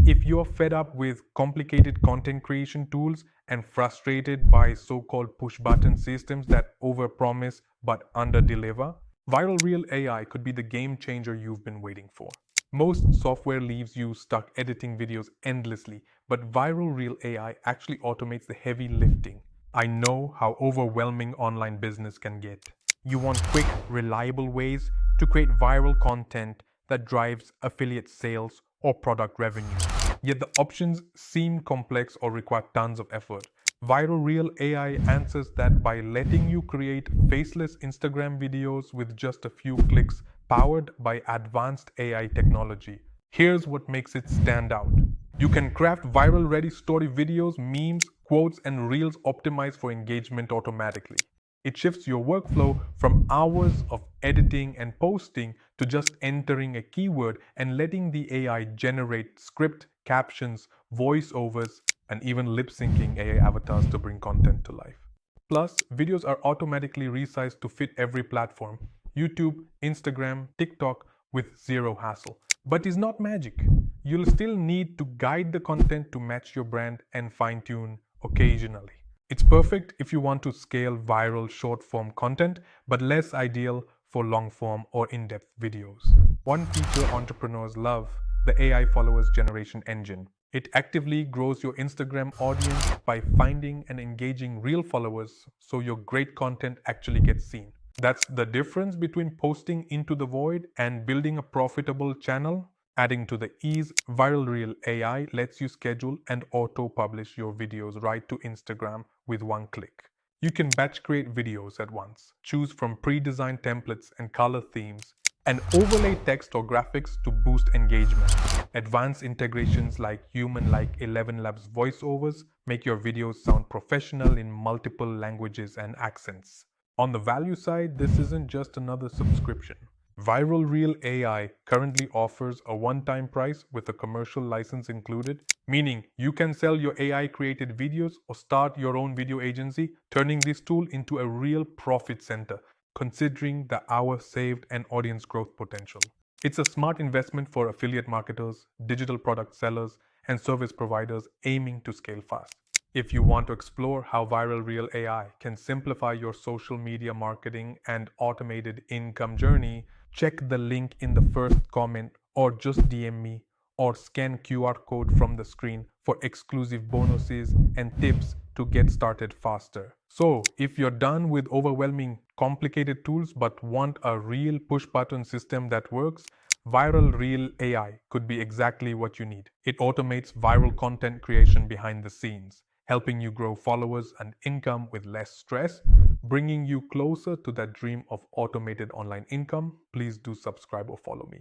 If you're fed up with complicated content creation tools and frustrated by so-called push-button systems that overpromise but underdeliver, ViralReel AI could be the game changer you've been waiting for. Most software leaves you stuck editing videos endlessly, but ViralReel AI actually automates the heavy lifting. I know how overwhelming online business can get. You want quick, reliable ways to create viral content that drives affiliate sales or product revenue. Yet the options seem complex or require tons of effort. ViralReel AI answers that by letting you create faceless Instagram videos with just a few clicks, powered by advanced AI technology. Here's what makes it stand out. You can craft viral ready story videos, memes, quotes, and reels optimized for engagement automatically. It shifts your workflow from hours of editing and posting to just entering a keyword and letting the AI generate script, captions, voiceovers, and even lip syncing AI avatars to bring content to life. Plus, videos are automatically resized to fit every platform: YouTube, Instagram, TikTok, with zero hassle. But it's not magic. You'll still need to guide the content to match your brand and fine tune occasionally. It's perfect if you want to scale viral short form content, but less ideal for long form or in depth videos. One feature entrepreneurs love: the AI followers generation engine. It actively grows your Instagram audience by finding and engaging real followers so your great content actually gets seen. That's the difference between posting into the void and building a profitable channel. Adding to the ease, ViralReel AI lets you schedule and auto-publish your videos right to Instagram with one click. You can batch create videos at once, choose from pre-designed templates and color themes, and overlay text or graphics to boost engagement. Advanced integrations like human-like 11 Labs voiceovers make your videos sound professional in multiple languages and accents. On the value side, this isn't just another subscription. ViralReel AI currently offers a one-time price with a commercial license included, meaning you can sell your AI-created videos or start your own video agency, turning this tool into a real profit center, considering the hours saved and audience growth potential. It's a smart investment for affiliate marketers, digital product sellers, and service providers aiming to scale fast. If you want to explore how ViralReel AI can simplify your social media marketing and automated income journey, check the link in the first comment or just DM me or scan QR code from the screen for exclusive bonuses and tips to get started faster. So, if you're done with overwhelming complicated tools but want a real push button system that works, ViralReel AI could be exactly what you need. It automates viral content creation behind the scenes, helping you grow followers and income with less stress, bringing you closer to that dream of automated online income. Please do subscribe or follow me.